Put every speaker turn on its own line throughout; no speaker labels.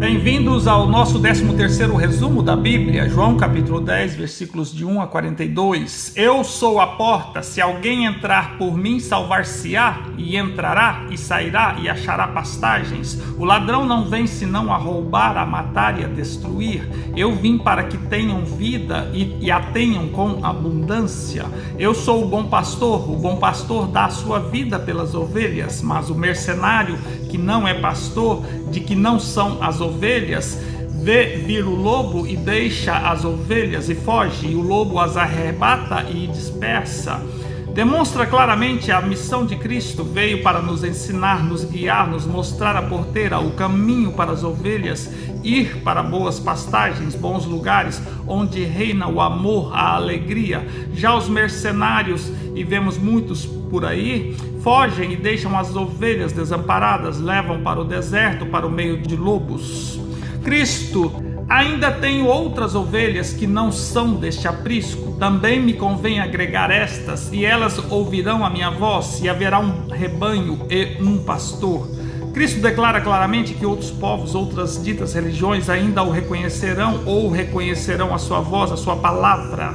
Bem-vindos ao nosso 13º resumo da Bíblia, João capítulo 10, versículos de 1 a 42. Eu sou a porta, se alguém entrar por mim, salvar-se-á, e entrará, e sairá, e achará pastagens. O ladrão não vem senão a roubar, a matar e a destruir. Eu vim para que tenham vida e a tenham com abundância. Eu sou o bom pastor dá a sua vida pelas ovelhas, mas o mercenário que não é pastor, de que não são as ovelhas, vê vir o lobo e deixa as ovelhas e foge, e o lobo as arrebata e dispersa. Demonstra claramente a missão de Cristo. Veio para nos ensinar, nos guiar, nos mostrar a porteira, o caminho para as ovelhas, ir para boas pastagens, bons lugares, onde reina o amor, a alegria. Já os mercenários, e vemos muitos por aí, fogem e deixam as ovelhas desamparadas, levam para o deserto, para o meio de lobos. Cristo ainda tenho outras ovelhas que não são deste aprisco. Também me convém agregar estas, e elas ouvirão a minha voz, e haverá um rebanho e um pastor. Cristo declara claramente que outros povos, outras ditas religiões ainda o reconhecerão, ou reconhecerão a sua voz, a sua palavra,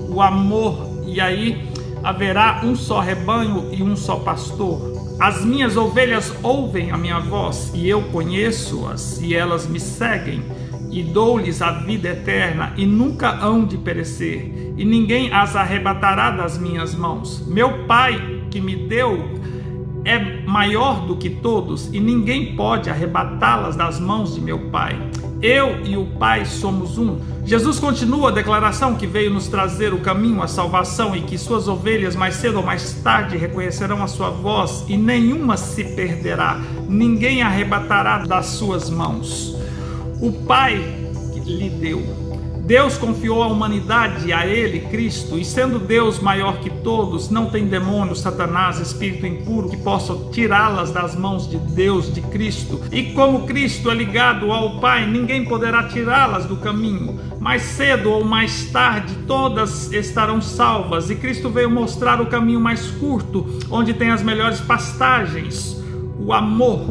o amor, e aí haverá um só rebanho e um só pastor. As minhas ovelhas ouvem a minha voz, e eu conheço-as, e elas me seguem, e dou-lhes a vida eterna, e nunca hão de perecer, e ninguém as arrebatará das minhas mãos. Meu Pai que me deu é maior do que todos, e ninguém pode arrebatá-las das mãos de meu Pai. Eu e o Pai somos um. Jesus continua a declaração que veio nos trazer o caminho, a salvação, e que suas ovelhas mais cedo ou mais tarde reconhecerão a sua voz, e nenhuma se perderá, ninguém arrebatará das suas mãos. O Pai lhe deu. Deus confiou a humanidade a ele, Cristo, e sendo Deus maior que todos, não tem demônio, Satanás, espírito impuro que possa tirá-las das mãos de Deus, de Cristo. E como Cristo é ligado ao Pai, ninguém poderá tirá-las do caminho. Mais cedo ou mais tarde, todas estarão salvas. E Cristo veio mostrar o caminho mais curto, onde tem as melhores pastagens, o amor.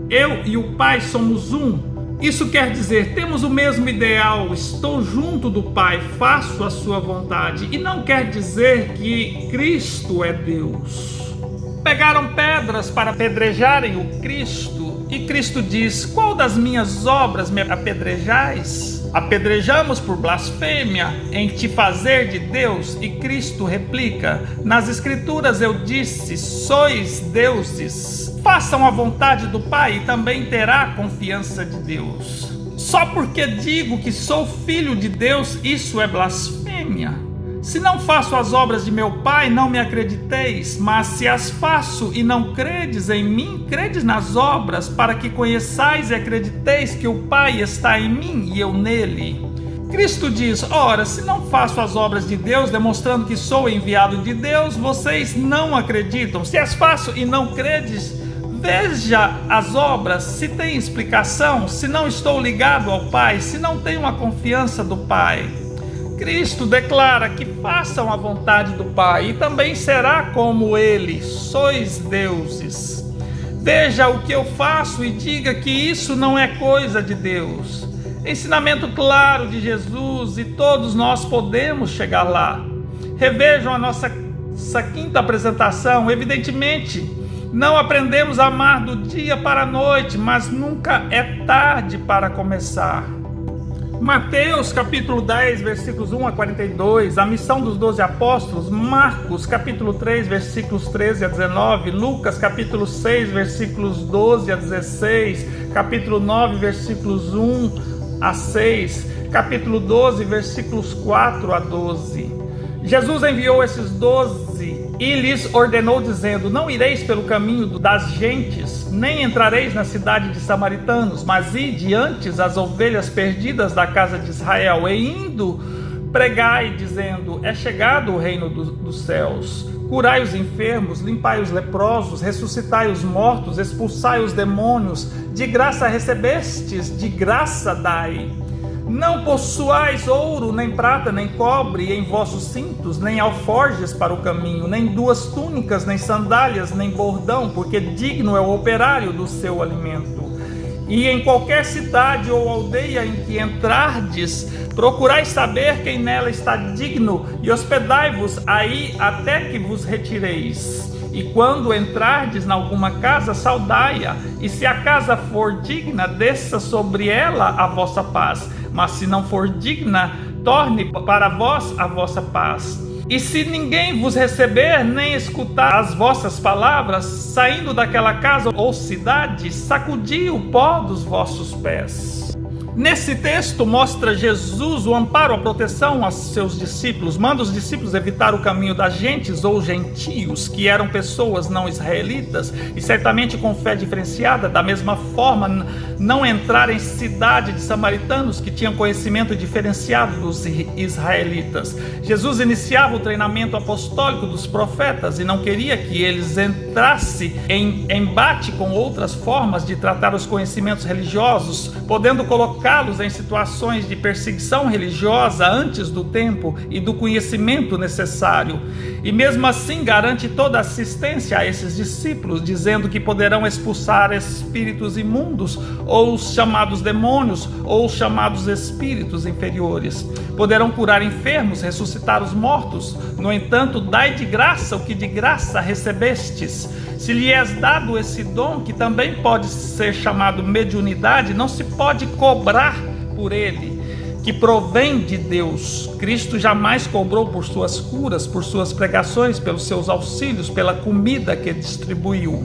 Eu e o Pai somos um. Isso quer dizer, temos o mesmo ideal, estou junto do Pai, faço a sua vontade. E não quer dizer que Cristo é Deus. Pegaram pedras para apedrejarem o Cristo, e Cristo diz: qual das minhas obras me apedrejais? Apedrejamos por blasfêmia, em te fazer de Deus? E Cristo replica: nas Escrituras eu disse, sois deuses. Façam a vontade do Pai e também terá a confiança de Deus. Só porque digo que sou filho de Deus, isso é blasfêmia. Se não faço as obras de meu Pai, não me acrediteis, mas se as faço e não credes em mim, credes nas obras, para que conheçais e acrediteis que o Pai está em mim e eu nele. Cristo diz: ora, se não faço as obras de Deus, demonstrando que sou enviado de Deus, vocês não acreditam. Se as faço e não credes, veja as obras, se tem explicação, se não estou ligado ao Pai, se não tenho a confiança do Pai. Cristo declara que façam a vontade do Pai, e também será como Ele, sois deuses. Veja o que eu faço e diga que isso não é coisa de Deus. Ensinamento claro de Jesus, e todos nós podemos chegar lá. Revejam essa quinta apresentação. Evidentemente, não aprendemos a amar do dia para a noite, mas nunca é tarde para começar. Mateus capítulo 10, versículos 1 a 42, a missão dos 12 apóstolos. Marcos capítulo 3, versículos 13 a 19, Lucas capítulo 6, versículos 12 a 16, capítulo 9, versículos 1 a 6, capítulo 12, versículos 4 a 12. Jesus enviou esses 12 e lhes ordenou, dizendo: não ireis pelo caminho das gentes, nem entrareis na cidade de samaritanos, mas ide antes as ovelhas perdidas da casa de Israel, e indo pregai, dizendo: é chegado o reino dos céus. Curai os enfermos, limpai os leprosos, ressuscitai os mortos, expulsai os demônios. De graça recebestes, de graça dai. Não possuais ouro, nem prata, nem cobre em vossos cintos, nem alforjes para o caminho, nem 2 túnicas, nem sandálias, nem bordão, porque digno é o operário do seu alimento. E em qualquer cidade ou aldeia em que entrardes, procurai saber quem nela está digno, e hospedai-vos aí até que vos retireis. E quando entrardes em alguma casa, saudai-a, e se a casa for digna, desça sobre ela a vossa paz. Mas se não for digna, torne para vós a vossa paz. E se ninguém vos receber, nem escutar as vossas palavras, saindo daquela casa ou cidade, sacudi o pó dos vossos pés. Nesse texto mostra Jesus o amparo, a proteção aos seus discípulos. Manda os discípulos evitar o caminho das gentes ou gentios, que eram pessoas não israelitas e certamente com fé diferenciada. Da mesma forma, não entrar em cidade de samaritanos que tinham conhecimento diferenciado dos israelitas. Jesus iniciava o treinamento apostólico dos profetas e não queria que eles entrassem em embate com outras formas de tratar os conhecimentos religiosos, podendo colocá-los em situações de perseguição religiosa antes do tempo e do conhecimento necessário. E mesmo assim garante toda assistência a esses discípulos, dizendo que poderão expulsar espíritos imundos, ou os chamados demônios, ou os chamados espíritos inferiores. Poderão curar enfermos, ressuscitar os mortos. No entanto, dai de graça o que de graça recebestes. Se lhe és dado esse dom, que também pode ser chamado mediunidade, não se pode cobrar por ele, que provém de Deus. Cristo jamais cobrou por suas curas, por suas pregações, pelos seus auxílios, pela comida que distribuiu.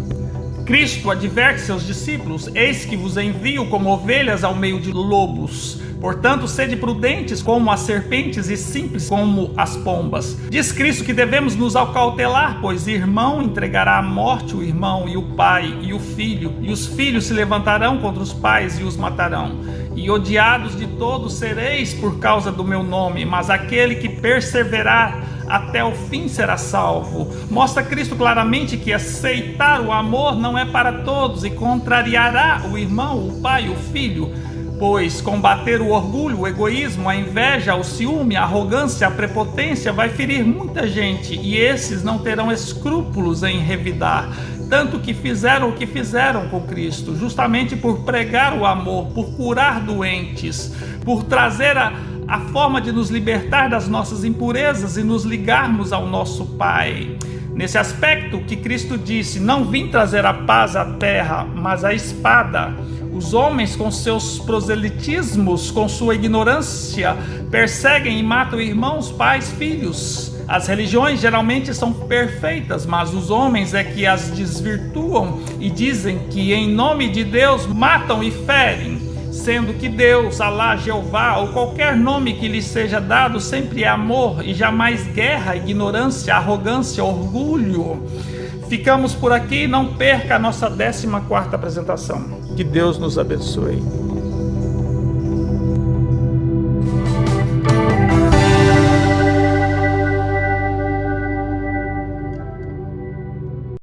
Cristo adverte seus discípulos: eis que vos envio como ovelhas ao meio de lobos. Portanto, sede prudentes como as serpentes e simples como as pombas. Diz Cristo que devemos nos acautelar, pois irmão entregará à morte o irmão, e o pai e o filho, e os filhos se levantarão contra os pais e os matarão. E odiados de todos sereis por causa do meu nome, mas aquele que perseverar até o fim será salvo. Mostra Cristo claramente que aceitar o amor não é para todos e contrariará o irmão, o pai, o filho. Pois combater o orgulho, o egoísmo, a inveja, o ciúme, a arrogância, a prepotência vai ferir muita gente, e esses não terão escrúpulos em revidar. Tanto que fizeram o que fizeram com Cristo, justamente por pregar o amor, por curar doentes, por trazer a forma de nos libertar das nossas impurezas e nos ligarmos ao nosso Pai. Nesse aspecto que Cristo disse: não vim trazer a paz à terra, mas a espada. Os homens, com seus proselitismos, com sua ignorância, perseguem e matam irmãos, pais, filhos. As religiões geralmente são perfeitas, mas os homens é que as desvirtuam e dizem que em nome de Deus matam e ferem, sendo que Deus, Alá, Jeová ou qualquer nome que lhe seja dado sempre é amor e jamais guerra, ignorância, arrogância, orgulho. Ficamos por aqui, não perca a nossa 14ª apresentação. Que Deus nos abençoe.